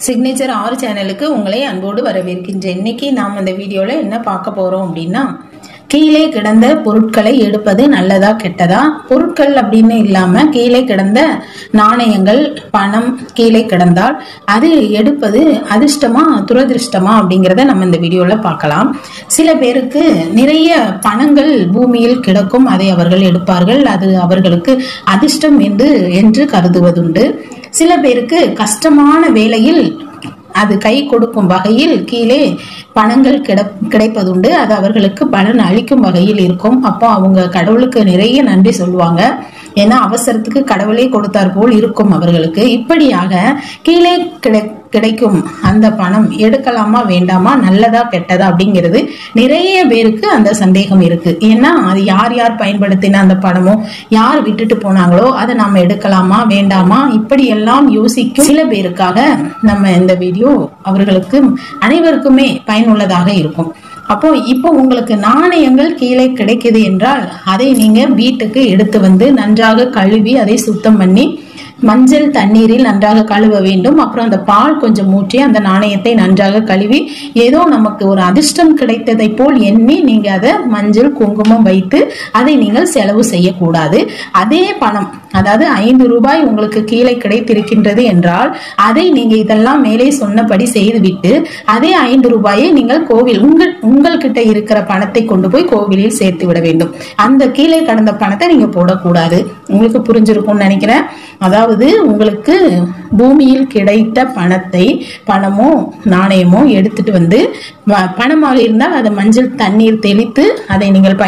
Signature 6 சேனலுக்கு உங்களை அன்போடு வரவேற்கின்றேன். இன்னைக்கு நாம் இந்த வீடியோல என்ன பார்க்க போறோம் அப்படின்னா, கீழே கிடந்த பொருட்களை எடுப்பது நல்லதா கெட்டதா? பொருட்கள் அப்படின்னு இல்லாம கீழே கிடந்த நாணயங்கள், பணம் கீழே கிடந்தால் அது எடுப்பது அதிர்ஷ்டமா துரதிருஷ்டமா அப்படிங்கிறத நம்ம இந்த வீடியோல பார்க்கலாம். சில பேருக்கு நிறைய பணங்கள் பூமியில் கிடக்கும், அதை அவர்கள் எடுப்பார்கள். அது அவர்களுக்கு அதிர்ஷ்டம் என்று கருதுவதுண்டு. சில பேருக்கு கஷ்டமான வேளையில் அது கை கொடுக்கும் வகையில் கீழே பணங்கள் கிடைப்பதுண்டு. அது அவர்களுக்கு பலன் அளிக்கும் வகையில் இருக்கும். அப்போ அவங்க கடவுளுக்கு நிறைய நன்றி சொல்லுவாங்க. ஏன்னா அவசரத்துக்கு கடவுளே கொடுத்தார் போல் இருக்கும் அவர்களுக்கு. இப்படியாக கீழே கிடைக்கும் அந்த பணம் எடுக்கலாமா வேண்டாமா, நல்லதா கெட்டதா அப்படிங்கிறது நிறைய பேருக்கு அந்த சந்தேகம் இருக்கு. ஏன்னா அது யார் யார் பயன்படுத்தின அந்த பணமோ, யார் விட்டுட்டு போனாங்களோ அதை நாம எடுக்கலாமா வேண்டாமா, இப்படி எல்லாம் யோசிக்கும் சில பேருக்காக நம்ம இந்த வீடியோ அவர்களுக்கு அனைவருக்குமே பயனுள்ளதாக இருக்கும். இப்போ உங்களுக்கு நாணயங்கள் கீழே கிடைக்குது என்றால் அதை நீங்க வீட்டுக்கு எடுத்து வந்து நன்றாக கழுவி அதை சுத்தம் பண்ணி மஞ்சள் தண்ணீரில் நன்றாக கழுவ வேண்டும். அப்புறம் அந்த பால் கொஞ்சம் ஊற்றி அந்த நாணயத்தை நன்றாக கழுவி ஏதோ நமக்கு ஒரு அதிர்ஷ்டம் கிடைத்ததை போல் எண்ணி நீங்க அதை மஞ்சள் குங்குமம் வைத்து அதை நீங்கள் செலவு செய்யக்கூடாது. அதே பணம், அதாவது 5 ரூபாய் உங்களுக்கு கீழே கிடைத்திருக்கின்றது என்றால் அதை நீங்க இதெல்லாம் மேலே சொன்னபடி செய்துவிட்டு அதே 5 ரூபாயை நீங்கள் கோவில் உங்கள்கிட்ட இருக்கிற பணத்தை கொண்டு போய் கோவிலில் சேர்த்து விட வேண்டும். அந்த கீழே கடந்த பணத்தை நீங்க போடக்கூடாது. உங்களுக்கு புரிஞ்சிருக்கும்னு நினைக்கிறேன். அதாவது உங்களுக்கு பூமியில் கிடைத்த பணமோ நாணயமோ எடுத்துட்டு வந்து பணமாக இருந்தால் அதை மஞ்சள் தண்ணீர் தெளித்து அதை நீங்கள்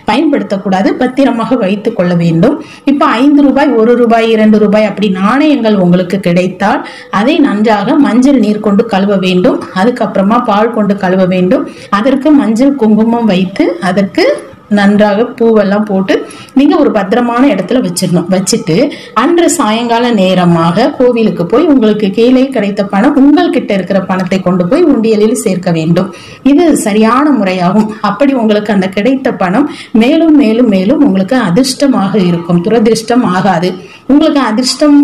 பயன்படுத்தக்கூடாது, பத்திரமாக வைத்துக் கொள்ள வேண்டும். இப்ப 5 ரூபாய் 1 ரூபாய் 2 ரூபாய் அப்படி நாணயங்கள் உங்களுக்கு கிடைத்தால் அதை நன்றாக மஞ்சள் நீர் கொண்டு கழுவ வேண்டும். அதுக்கப்புறமா பால் கொண்டு கழுவ வேண்டும். அதற்கு மஞ்சள் குங்குமம் வைத்து அதற்கு நன்றாக பூவெல்லாம் போட்டு நீங்க ஒரு பத்திரமான இடத்துல வச்சிடணும். வச்சுட்டு அன்று சாயங்கால நேரமாக கோவிலுக்கு போய் உங்களுக்கு கீழே கிடைத்த பணம் உங்கள்கிட்ட இருக்கிற பணத்தை கொண்டு போய் உண்டியலில் சேர்க்க வேண்டும். இது சரியான முறையாகும். அப்படி உங்களுக்கு அந்த கிடைத்த பணம் மேலும் மேலும் மேலும் உங்களுக்கு அதிர்ஷ்டமாக இருக்கும், துரதிர்ஷ்டம் ஆகாது. உங்களுக்கு அதிர்ஷ்டம்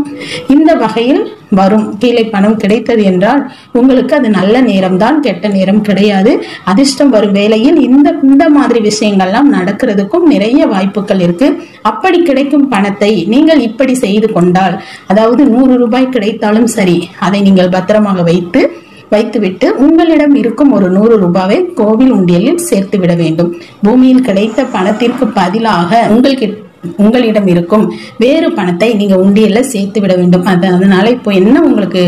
இந்த வகையில் வரும். கீழே பணம் கிடைத்தது என்றால் உங்களுக்கு அது நல்ல நேரம் தான், கெட்ட நேரம் கிடையாது. அதிர்ஷ்டம் வரும் வேளையில் இந்த மாதிரி விஷயங்கள்லாம் நடக்கிறதுக்கும் நிறைய வாய்ப்புகள் இருக்கு. அப்படி கிடைக்கும் பணத்தை நீங்கள் இப்படி செய்து கொண்டால், அதாவது 100 ரூபாய் கிடைத்தாலும் சரி, அதை நீங்கள் பத்திரமாக வைத்துவிட்டு உங்களிடம் இருக்கும் ஒரு 100 ரூபாயை கோவில் உண்டியலில் சேர்த்து விட வேண்டும். பூமியில் கிடைத்த பணத்திற்கு பதிலாக உங்களிடம் இருக்கும் வேறு பணத்தை நீங்க உண்டியல்ல சேர்த்து விட வேண்டும். அதனால இப்போ என்ன உங்களுக்கு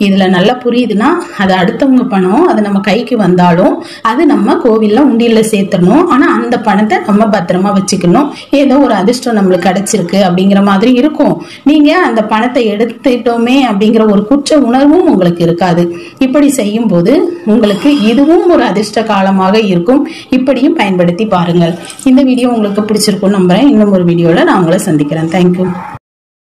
இதுல நல்லா புரியுதுன்னா, அது அடுத்தவங்க பணம், அது நம்ம கைக்கு வந்தாலும் அது நம்ம கோவில்ல உண்டியல்ல சேர்த்தணும். ஆனா அந்த பணத்தை நம்ம பத்திரமா வச்சுக்கணும். ஏதோ ஒரு அதிர்ஷ்டம் நம்மளுக்கு கிடைச்சிருக்கு அப்படிங்கிற மாதிரி இருக்கும். நீங்க அந்த பணத்தை எடுத்துட்டோமே அப்படிங்கிற ஒரு குற்ற உணர்வும் உங்களுக்கு இருக்காது. இப்படி செய்யும் போது உங்களுக்கு இதுவும் ஒரு அதிர்ஷ்ட காலமாக இருக்கும். இப்படியும் பயன்படுத்தி பாருங்கள். இந்த வீடியோ உங்களுக்கு பிடிச்சிருக்கும் நம்புறேன். இன்னும் ஒரு வீடியோல நான் உங்களை சந்திக்கிறேன். தேங்க்யூ.